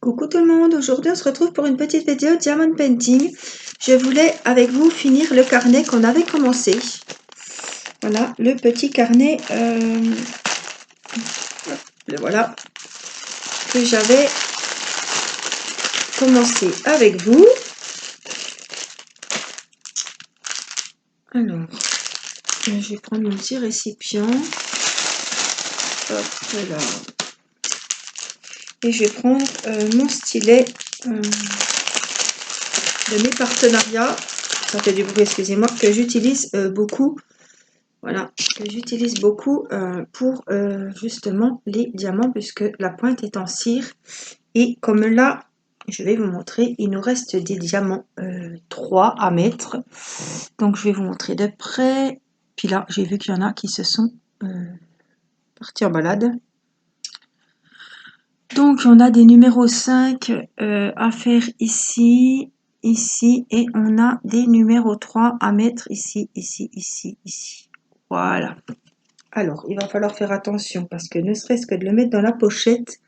Coucou tout le monde, aujourd'hui on se retrouve pour une petite vidéo Diamond Painting. Je voulais avec vous finir le carnet qu'on avait commencé. Voilà, le petit carnet, le voilà, que j'avais commencé avec vous. Alors, je vais prendre mon petit récipient. Hop là. Et je vais prendre mon stylet de mes partenariats. Ça fait du bruit, excusez-moi, que j'utilise beaucoup. Voilà, que j'utilise beaucoup pour justement les diamants, puisque la pointe est en cire. Et comme là, je vais vous montrer, il nous reste des diamants 3 à mettre. Donc je vais vous montrer de près. Puis là, j'ai vu qu'il y en a qui se sont partis en balade. Donc on a des numéros 5 à faire ici, ici, et on a des numéros 3 à mettre ici, ici, ici, ici. Voilà. Alors, il va falloir faire attention parce que ne serait-ce que de le mettre dans la pochette,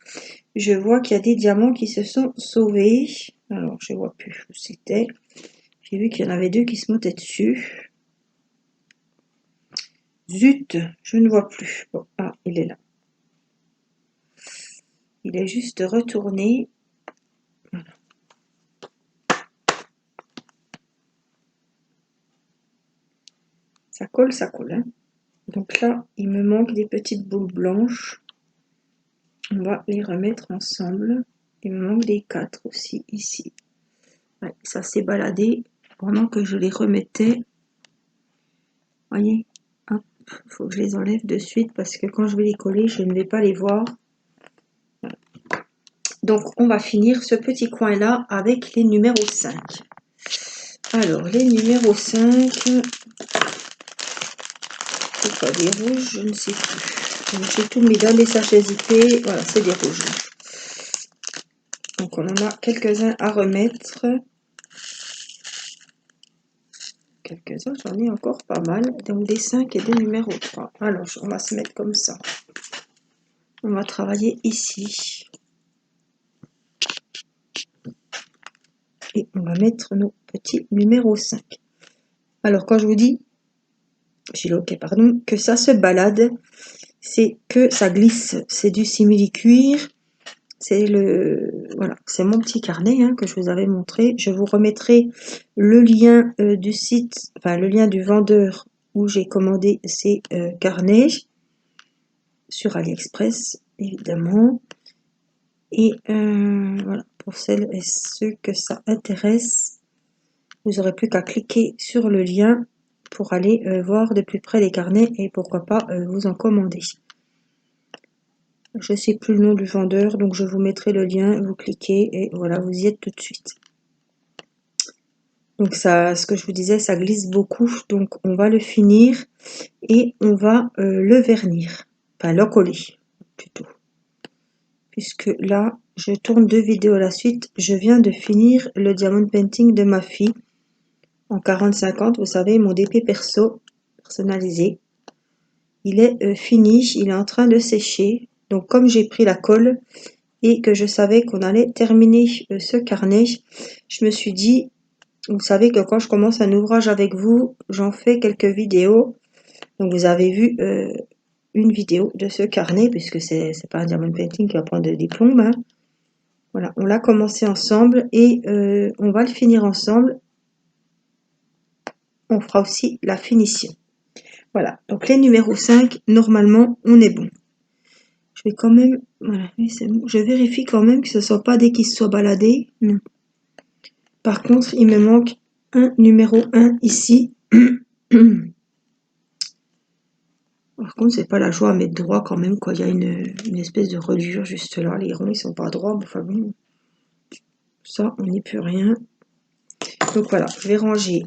je vois qu'il y a des diamants qui se sont sauvés. Alors, je ne vois plus où c'était. J'ai vu qu'il y en avait 2 qui se montaient dessus. Zut, je ne vois plus. Bon, ah, il est là. Il est juste retourné. Voilà. Ça colle, hein. Donc là, il me manque des petites boules blanches. On va les remettre ensemble. Il me manque des 4 aussi ici. Ouais, ça s'est baladé pendant que je les remettais. Voyez, hop, il faut que je les enlève de suite parce que quand je vais les coller, je ne vais pas les voir. Voilà. Donc, on va finir ce petit coin-là avec les numéros 5. Alors, les numéros 5, c'est pas des rouges, je ne sais plus. J'ai tout mis dans les sachets zippés. Voilà, c'est des rouges. Donc, on en a quelques-uns à remettre. Quelques-uns, j'en ai encore pas mal. Donc, des 5 et des numéros 3. Alors, on va se mettre comme ça. On va travailler ici. Et on va mettre nos petits numéros 5. Alors, quand je vous dis, pardon, que ça se balade, c'est que ça glisse. C'est du simili-cuir. C'est voilà, c'est mon petit carnet que je vous avais montré. Je vous remettrai le lien du site, enfin le lien du vendeur où j'ai commandé ces carnets sur AliExpress, évidemment. Et voilà, pour celles et ceux que ça intéresse, vous n'aurez plus qu'à cliquer sur le lien pour aller voir de plus près les carnets et pourquoi pas vous en commander. Je ne sais plus le nom du vendeur, donc je vous mettrai le lien, vous cliquez et voilà, vous y êtes tout de suite. Donc ça, ce que je vous disais, ça glisse beaucoup, donc on va le finir et on va le vernir, enfin le coller plutôt. Puisque là, je tourne 2 vidéos à la suite, je viens de finir le diamond painting de ma fille en 40-50, vous savez, mon DP perso personnalisé. Il est fini, il est en train de sécher. Donc comme j'ai pris la colle et que je savais qu'on allait terminer ce carnet, je me suis dit, vous savez que quand je commence un ouvrage avec vous, j'en fais quelques vidéos. Donc vous avez vu une vidéo de ce carnet, puisque c'est pas un diamond painting qui va prendre des plombes. Hein. Voilà, on l'a commencé ensemble et on va le finir ensemble. On fera aussi la finition. Voilà, donc les numéros 5, normalement, on est bon. Je vais quand même, voilà, oui, c'est bon. Je vérifie quand même que ce ne soit pas dès qu'il se soit baladé. Non. Par contre, il me manque un numéro 1 ici. Par contre, c'est pas la joie à mettre droit quand même, quoi. Il y a une espèce de reliure juste là. Les ronds, ils sont pas droits. Enfin bon, ça, on n'y peut rien. Donc voilà, je vais ranger,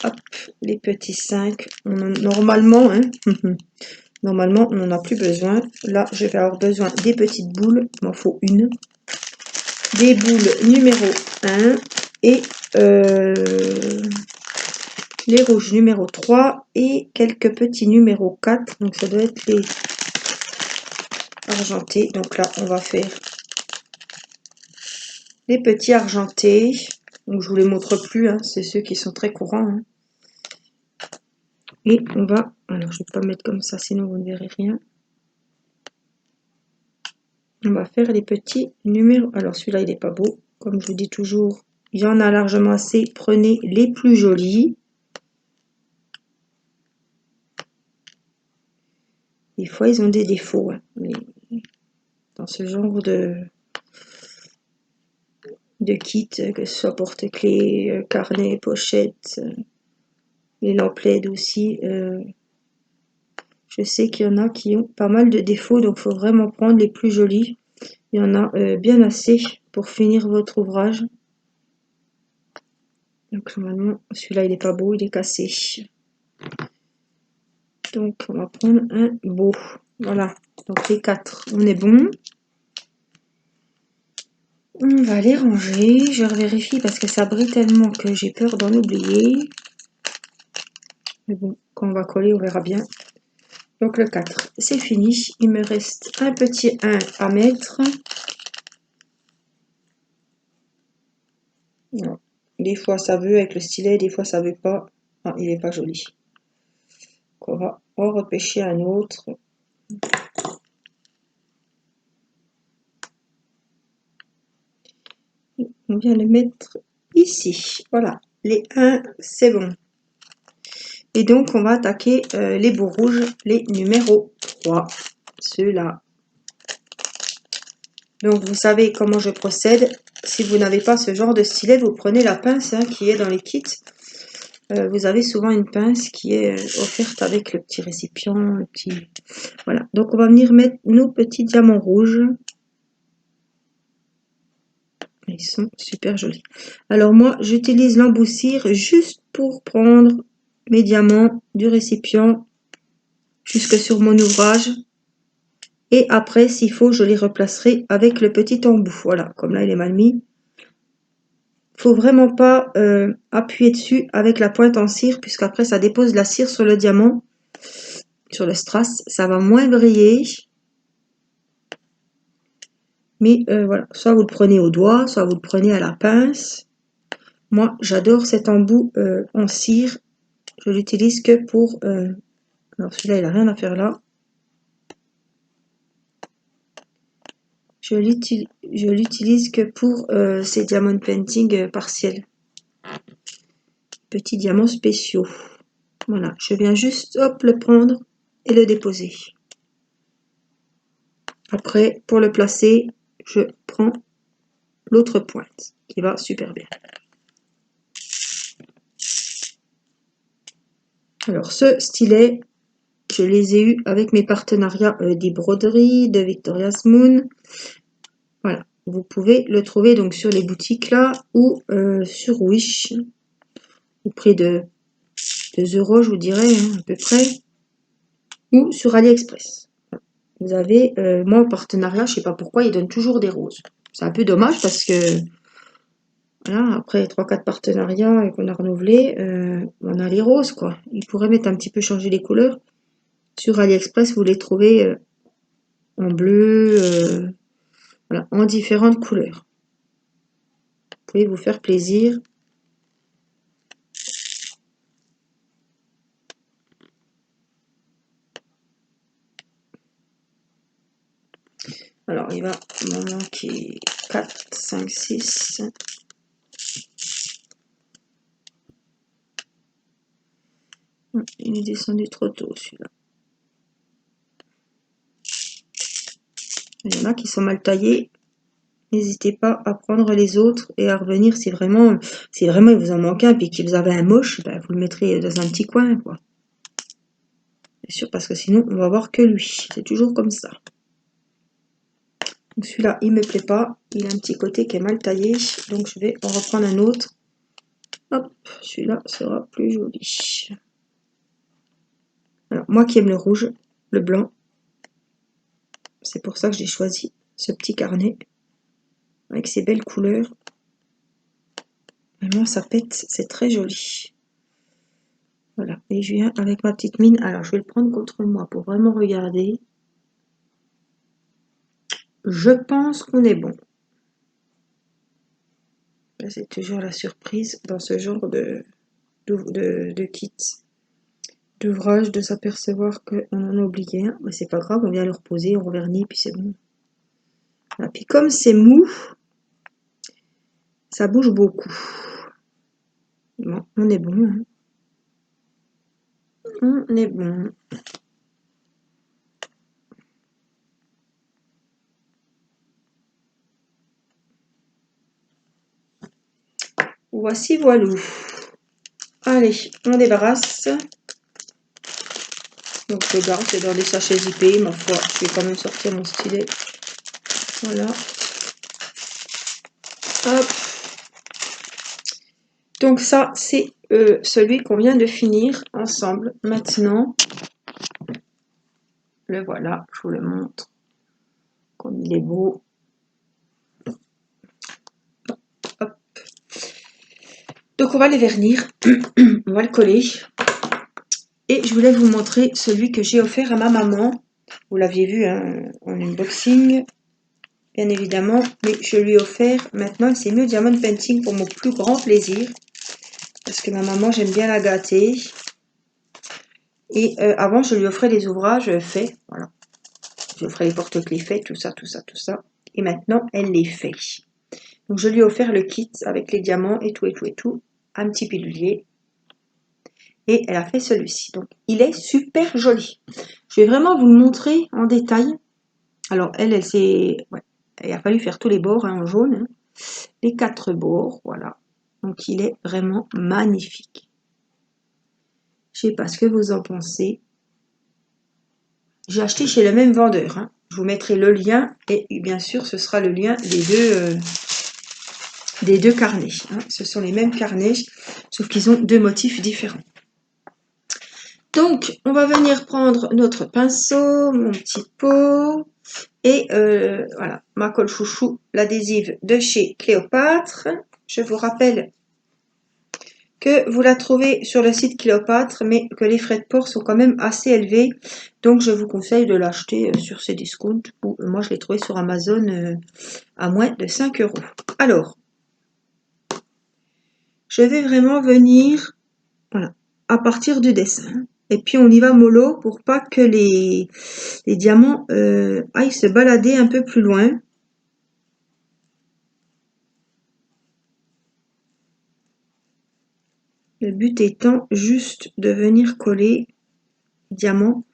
hop, les petits 5. Normalement, hein, normalement, on n'en a plus besoin. Là, je vais avoir besoin des petites boules. Il m'en faut une. Des boules numéro 1 et les rouges numéro 3 et quelques petits numéro 4. Donc, ça doit être les argentés. Donc là, on va faire les petits argentés. Donc je vous les montre plus, hein, c'est ceux qui sont très courants. Hein. Et on va, alors je vais pas mettre comme ça, sinon vous ne verrez rien. On va faire les petits numéros. Alors celui-là il n'est pas beau, comme je vous dis toujours, il y en a largement assez. Prenez les plus jolis. Des fois ils ont des défauts, hein, mais dans ce genre de kit, que ce soit porte-clés, carnet, pochette, les lampes LED aussi. Je sais qu'il y en a qui ont pas mal de défauts, donc il faut vraiment prendre les plus jolis. Il y en a bien assez pour finir votre ouvrage. Donc normalement, celui-là il est pas beau, il est cassé. Donc on va prendre un beau. Voilà, donc les 4, on est bon. On va les ranger, je vérifie parce que ça brille tellement que j'ai peur d'en oublier. Mais bon, quand on va coller, on verra bien. Donc le 4, c'est fini. Il me reste un petit 1 à mettre. Non. Des fois ça veut avec le stylet, des fois ça veut pas. Ah, il est pas joli. Donc, on va en repêcher un autre. On vient le mettre ici. Voilà, les 1, c'est bon. Et donc, on va attaquer les bouts rouges, les numéros 3. Ceux-là. Donc, vous savez comment je procède. Si vous n'avez pas ce genre de stylet, vous prenez la pince hein, qui est dans les kits. Vous avez souvent une pince qui est offerte avec le petit récipient. Le petit... Voilà. Donc, on va venir mettre nos petits diamants rouges. Ils sont super jolis. Alors moi, j'utilise l'emboussir juste pour prendre mes diamants du récipient jusque sur mon ouvrage. Et après, s'il faut, je les replacerai avec le petit embout. Voilà, comme là, il est mal mis. Il ne faut vraiment pas appuyer dessus avec la pointe en cire, puisqu'après, ça dépose la cire sur le diamant, sur le strass. Ça va moins briller. Mais voilà, soit vous le prenez au doigt, soit vous le prenez à la pince. Moi, j'adore cet embout en cire. Je l'utilise que pour... alors celui-là, il n'a rien à faire là. Je l'utilise que pour ces diamond painting partiels. Petits diamants spéciaux. Voilà, je viens juste, hop, le prendre et le déposer. Après, pour le placer, je prends l'autre pointe qui va super bien. Alors, ce stylet, je les ai eus avec mes partenariats d'e-broderie, de Victoria's Moon. Voilà, vous pouvez le trouver donc sur les boutiques là ou sur Wish, au prix de 2 €, je vous dirais, hein, à peu près, ou sur AliExpress. Vous avez, moi en partenariat, je sais pas pourquoi, ils donnent toujours des roses. C'est un peu dommage parce que, voilà, après 3-4 partenariats et qu'on a renouvelé, on a les roses, quoi. Ils pourraient mettre un petit peu changer les couleurs. Sur AliExpress, vous les trouvez en bleu, voilà, en différentes couleurs. Vous pouvez vous faire plaisir. Alors, il va m'en manquer 4, 5, 6. Il est descendu trop tôt, celui-là. Il y en a qui sont mal taillés. N'hésitez pas à prendre les autres et à revenir si vraiment il vous en manque un et que vous avez un moche, ben vous le mettrez dans un petit coin, quoi. Bien sûr, parce que sinon, on va voir que lui. C'est toujours comme ça. Donc celui-là, il me plaît pas. Il a un petit côté qui est mal taillé. Donc je vais en reprendre un autre. Hop, celui-là sera plus joli. Alors, moi qui aime le rouge, le blanc, c'est pour ça que j'ai choisi ce petit carnet avec ces belles couleurs. Vraiment, ça pète, c'est très joli. Voilà, et je viens avec ma petite mine. Alors, je vais le prendre contre moi pour vraiment regarder. Je pense qu'on est bon. C'est toujours la surprise dans ce genre de kit, d'ouvrage, de s'apercevoir qu'on en a oublié un. Mais c'est pas grave, on vient le reposer, on revernit, puis c'est bon. Voilà. Puis comme c'est mou, ça bouge beaucoup. Bon, on est bon. Hein. On est bon. Voici, voilou. Allez, on débarrasse. Donc je garde, c'est dans des sachets zippés, ma foi. Je vais quand même sortir mon stylet. Voilà. Hop. Donc ça, c'est celui qu'on vient de finir ensemble. Maintenant, le voilà, je vous le montre. Comme il est beau. Hop. Donc on va les vernir. On va le coller. Et je voulais vous montrer celui que j'ai offert à ma maman. Vous l'aviez vu hein, en unboxing, bien évidemment. Mais je lui ai offert, maintenant, il s'est mis au diamond painting pour mon plus grand plaisir. Parce que ma maman, j'aime bien la gâter. Et avant, je lui offrais des ouvrages faits. Voilà. Je lui offrais les porte-clés faits, tout ça, tout ça, tout ça. Et maintenant, elle les fait. Donc, je lui ai offert le kit avec les diamants et tout, et tout, et tout. Un petit pilulier. Et elle a fait celui-ci. Donc, il est super joli. Je vais vraiment vous le montrer en détail. Alors, elle s'est... Ouais, il a fallu faire tous les bords hein, en jaune. Hein. Les 4 bords, voilà. Donc, il est vraiment magnifique. Je ne sais pas ce que vous en pensez. J'ai acheté chez le même vendeur. Hein. Je vous mettrai le lien et bien sûr, ce sera le lien des deux carnets. Hein. Ce sont les mêmes carnets, sauf qu'ils ont 2 motifs différents. Donc, on va venir prendre notre pinceau, mon petit pot, et voilà, ma colle chouchou, l'adhésive de chez Cléopâtre. Je vous rappelle que vous la trouvez sur le site Cléopâtre, mais que les frais de port sont quand même assez élevés. Donc, je vous conseille de l'acheter sur ces discounts, ou moi, je l'ai trouvé sur Amazon à moins de 5 €. Alors, je vais vraiment venir voilà, à partir du dessin. Et puis, on y va mollo pour pas que les diamants aillent se balader un peu plus loin. Le but étant juste de venir coller diamant.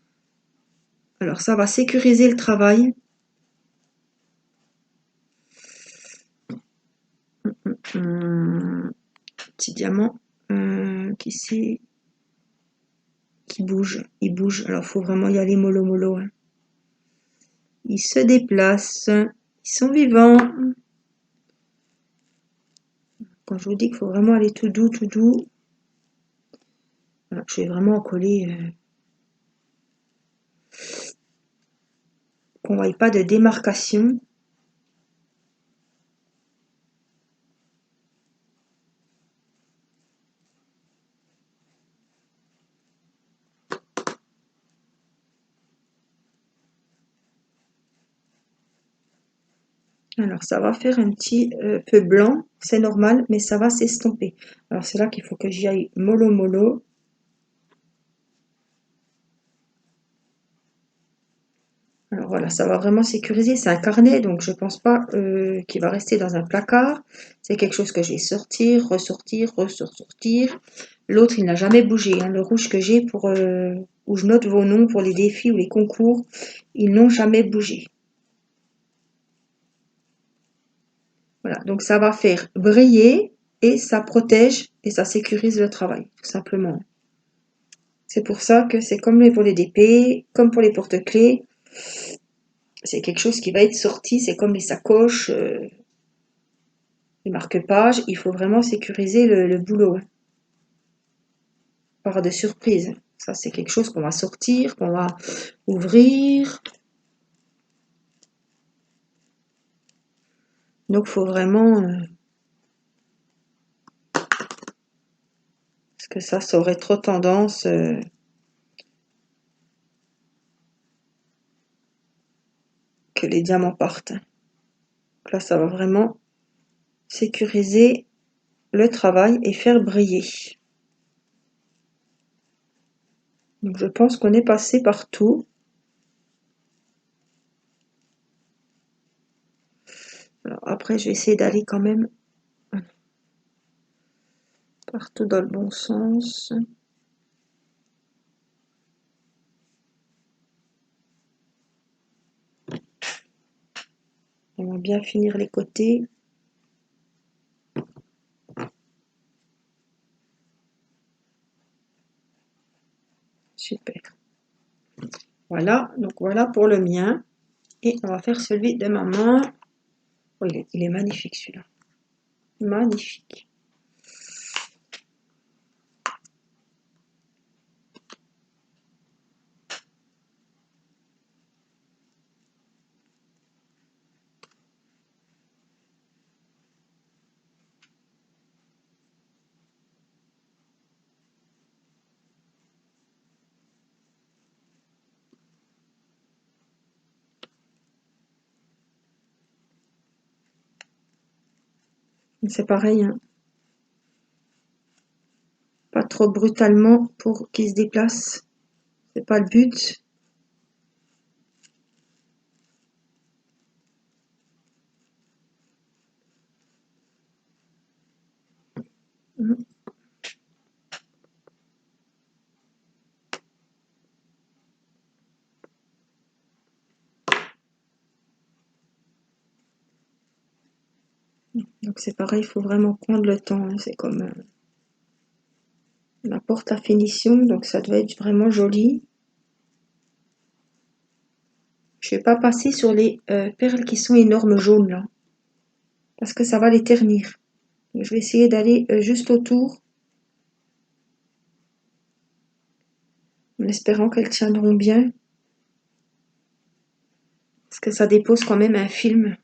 Alors ça va sécuriser le travail. Petit diamant qui bouge. Il bouge. Alors il faut vraiment y aller mollo mollo. Hein. Ils se déplacent. Ils sont vivants. Quand je vous dis qu'il faut vraiment aller tout doux, tout doux. Voilà, je vais vraiment en coller. Qu'on ne voie pas de démarcation. Alors ça va faire un petit peu blanc, c'est normal, mais ça va s'estomper. Alors c'est là qu'il faut que j'y aille mollo mollo. Alors voilà, ça va vraiment sécuriser. C'est un carnet, donc je pense pas qu'il va rester dans un placard. C'est quelque chose que je vais sortir, ressortir, ressortir. L'autre, il n'a jamais bougé. Hein. Le rouge que j'ai pour où je note vos noms pour les défis ou les concours, ils n'ont jamais bougé. Voilà, donc ça va faire briller et ça protège et ça sécurise le travail, tout simplement. C'est pour ça que c'est comme pour les DP, comme pour les porte-clés. C'est quelque chose qui va être sorti, c'est comme les sacoches, les marque-pages. Il faut vraiment sécuriser le boulot. Hein. Par de surprises. Ça, c'est quelque chose qu'on va sortir, qu'on va ouvrir. Donc, il faut vraiment... parce que ça aurait trop tendance... que les diamants partent. Donc là, ça va vraiment sécuriser le travail et faire briller. Donc je pense qu'on est passé partout. Alors après, je vais essayer d'aller quand même partout dans le bon sens. On va bien finir les côtés. Super. Voilà, donc voilà pour le mien. Et on va faire celui de maman. Oh, il est magnifique celui-là. Magnifique. C'est pareil, hein. Pas trop brutalement pour qu'il se déplace. C'est pas le but. Donc c'est pareil, il faut vraiment prendre le temps, hein. C'est comme on apporte la finition, donc ça doit être vraiment joli. Je vais pas passer sur les perles qui sont énormes jaunes là, parce que ça va les ternir. Donc, je vais essayer d'aller juste autour, en espérant qu'elles tiendront bien, parce que ça dépose quand même un film.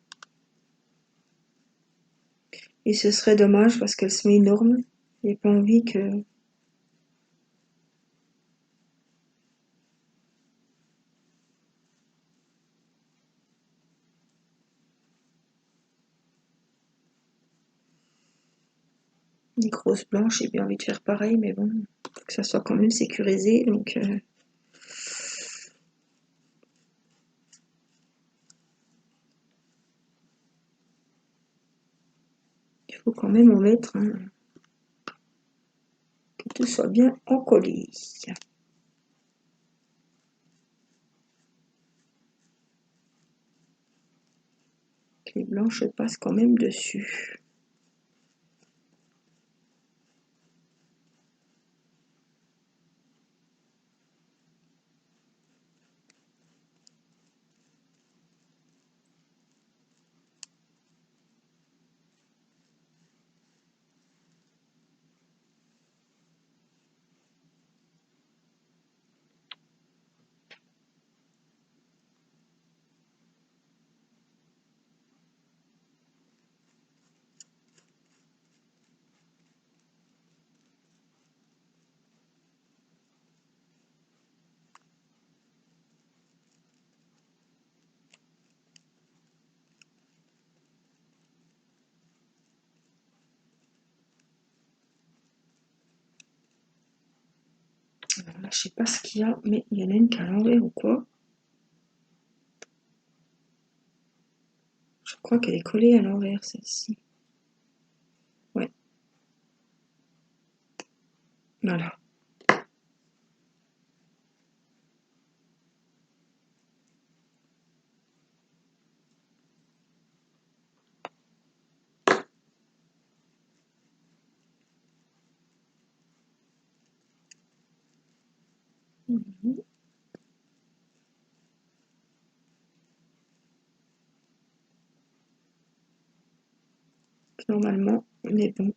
Et ce serait dommage parce qu'elles sont énormes. J'ai pas envie que... Les grosses blanches, j'ai bien envie de faire pareil, mais bon, faut que ça soit quand même sécurisé, donc... il faut quand même en mettre, hein, que tout soit bien encollé. Que les blanches passent quand même dessus. Alors là, je sais pas ce qu'il y a, mais il y en a une qui est à l'envers ou quoi. Je crois qu'elle est collée à l'envers, celle-ci. Ouais. Voilà. Mhm. Normalement, on est bon.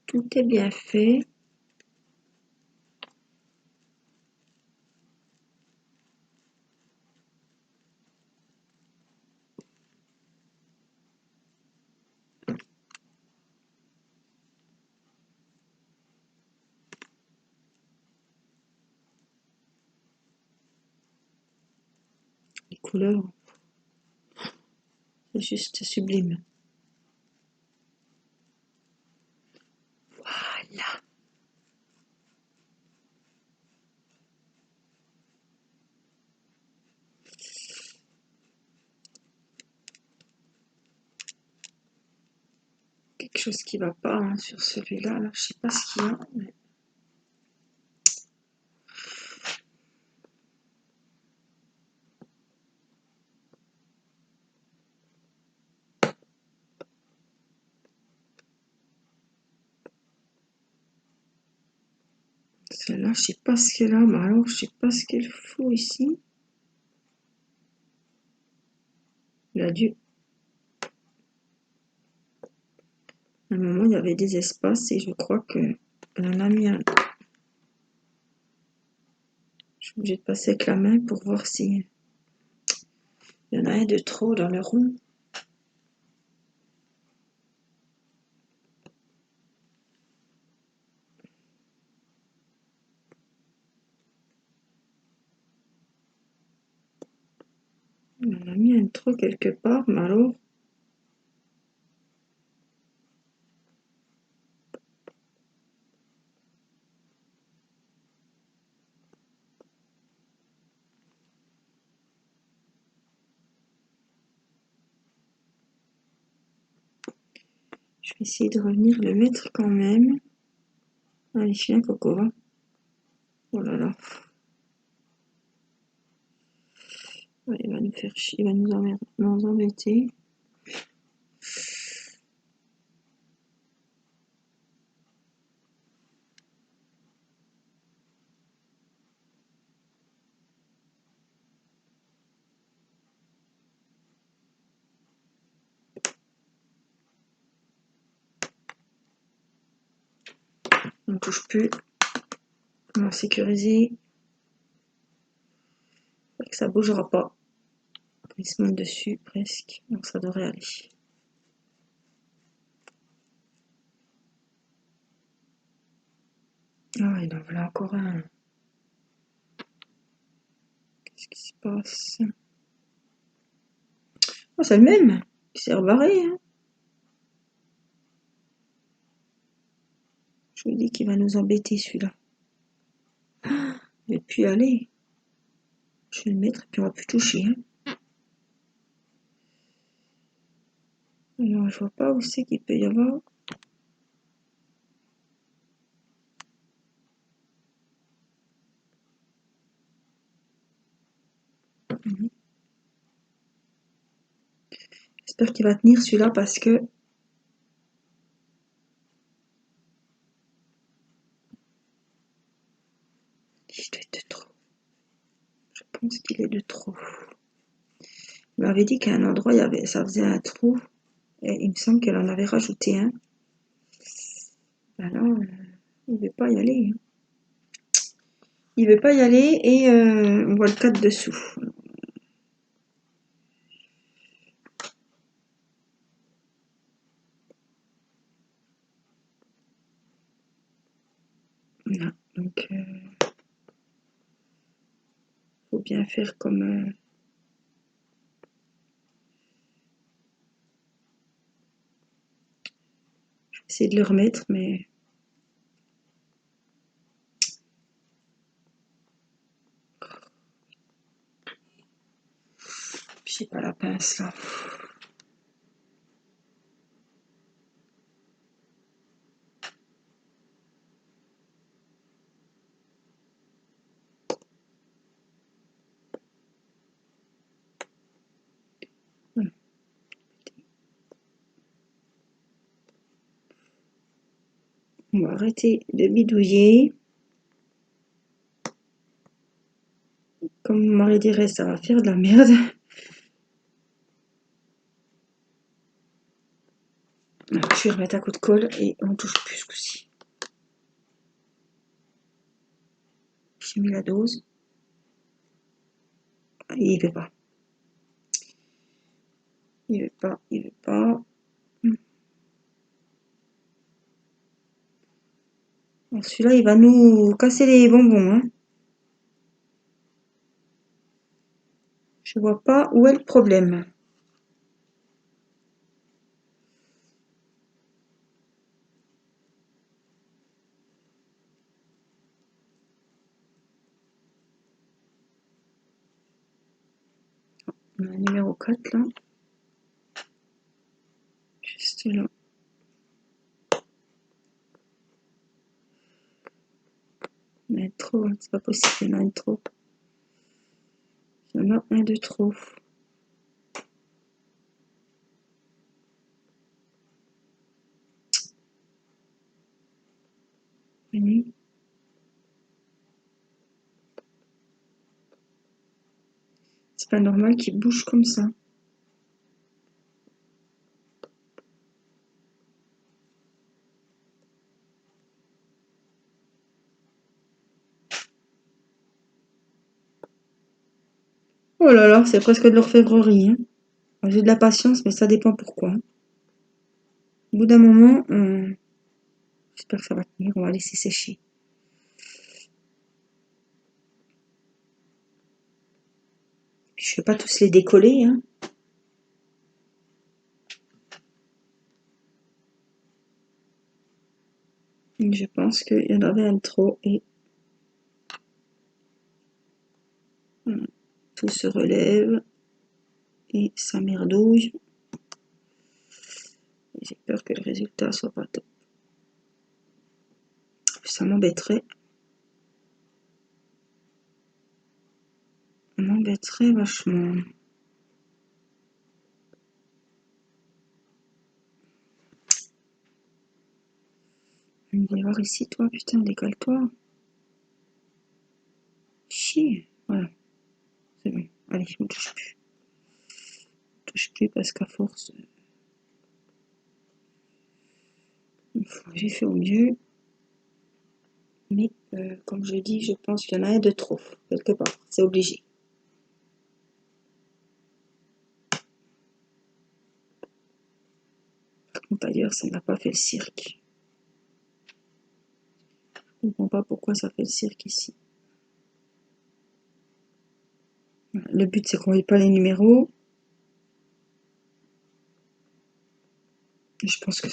Tout est bien fait. Les couleurs, c'est juste sublime. quelque chose qui va pas hein, sur celui-là. Là, je sais pas ce qu'il y a. Mais... Celle-là, je sais pas ce qu'elle a. Mais alors, je sais pas ce qu'elle faut ici. Il a dû... À un moment, il y avait des espaces et je crois que elle en a mis un. Je suis obligée de passer avec la main pour voir si il y en a un de trop dans le rond. Il en a mis un de trop quelque part, mais alors. Je vais essayer de revenir le mettre quand même. Allez, viens, Coco, va. Oh là là. Ouais, il va nous faire chier, il va nous embêter. On ne touche plus. On va sécuriser. Que ça bougera pas. Il se monte dessus presque. Donc ça devrait aller. Ah, il en voilà encore un. Qu'est-ce qui se passe? Oh, c'est le même qui s'est rebarré. Hein. Je vous dis qu'il va nous embêter celui-là. Je vais plus y aller. Je vais le mettre et puis on va plus toucher. Hein. Alors, je vois pas où c'est qu'il peut y avoir. J'espère qu'il va tenir celui-là parce que il doit être de trop. Je pense qu'il est de trop. Il m'avait dit qu'à un endroit, ça faisait un trou. Et il me semble qu'elle en avait rajouté un. Alors, il ne veut pas y aller. Hein. Il ne veut pas y aller et on voit le 4 dessous. Voilà. Donc, faut bien faire comme... je vais essayer de le remettre, mais... j'ai pas la pince là. Voilà. On va arrêter de bidouiller. Comme mon mari dirait, ça va faire de la merde. Alors, je vais remettre un coup de colle et on touche plus ce coup-ci. J'ai mis la dose. Et il veut pas. Il veut pas, il veut pas. Celui-là, il va nous casser les bonbons. Hein. Je vois pas où est le problème. On a un numéro 4 là. Juste là. Il y en a trop, hein. C'est pas possible, il y en a un de trop. Il y en a un de trop. Venez. C'est pas normal qu'il bouge comme ça. Oh là là, c'est presque de l'orfèvrerie, hein. J'ai de la patience, mais ça dépend pourquoi. Au bout d'un moment, j'espère que ça va tenir, on va laisser sécher. Je ne vais pas tous les décoller, hein. Je pense qu'il y en avait un de trop et tout se relève et ça merdouille. J'ai peur que le résultat soit pas top. Ça m'embêterait. Ça m'embêterait vachement. Viens voir ici, toi, putain, décale-toi. Chier. Voilà. C'est bon. Allez, je ne touche plus. Je ne touche plus parce qu'à force, j'ai fait au mieux. Mais comme je dis, je pense qu'il y en a un de trop, quelque part. C'est obligé. Par contre, ailleurs, ça n'a pas fait le cirque. Je ne comprends pas pourquoi ça fait le cirque ici. Le but, c'est qu'on ne voit pas les numéros. Je pense que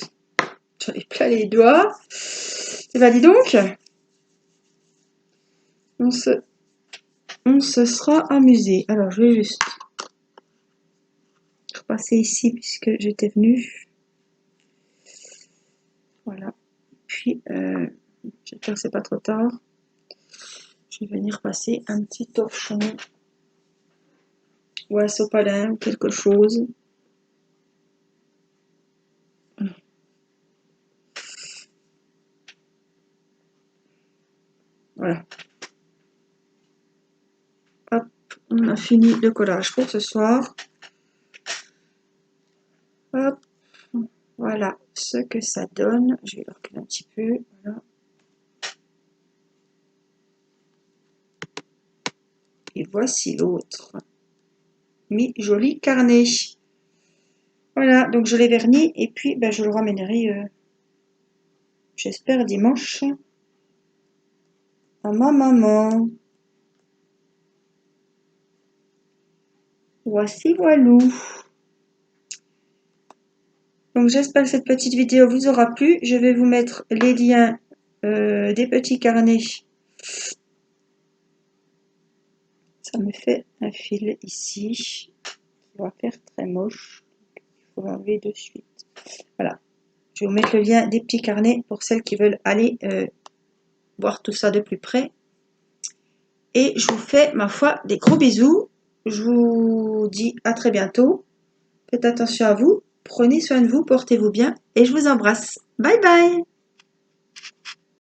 j'en ai plein les doigts. Et bah dis donc, on se sera amusé. Alors, je vais juste repasser ici puisque j'étais venue. Voilà. Puis, j'espère que c'est pas trop tard. Je vais venir passer un petit torchon ou un sopalin ou quelque chose. Voilà. Hop, on a fini le collage pour ce soir. Hop, voilà ce que ça donne. Je vais le reculer un petit peu. Voilà. Et voici l'autre. Mi joli carnet. Voilà, donc je l'ai verni et puis ben, je le ramènerai, j'espère, dimanche à ma maman. Voici voilou. Donc j'espère que cette petite vidéo vous aura plu. Je vais vous mettre les liens des petits carnets. Ça me fait un fil ici qui va faire très moche. Il faut l'enlever de suite. Voilà. Je vais vous mettre le lien des petits carnets pour celles qui veulent aller voir tout ça de plus près. Et je vous fais, ma foi, des gros bisous. Je vous dis à très bientôt. Faites attention à vous. Prenez soin de vous, portez-vous bien et je vous embrasse. Bye bye!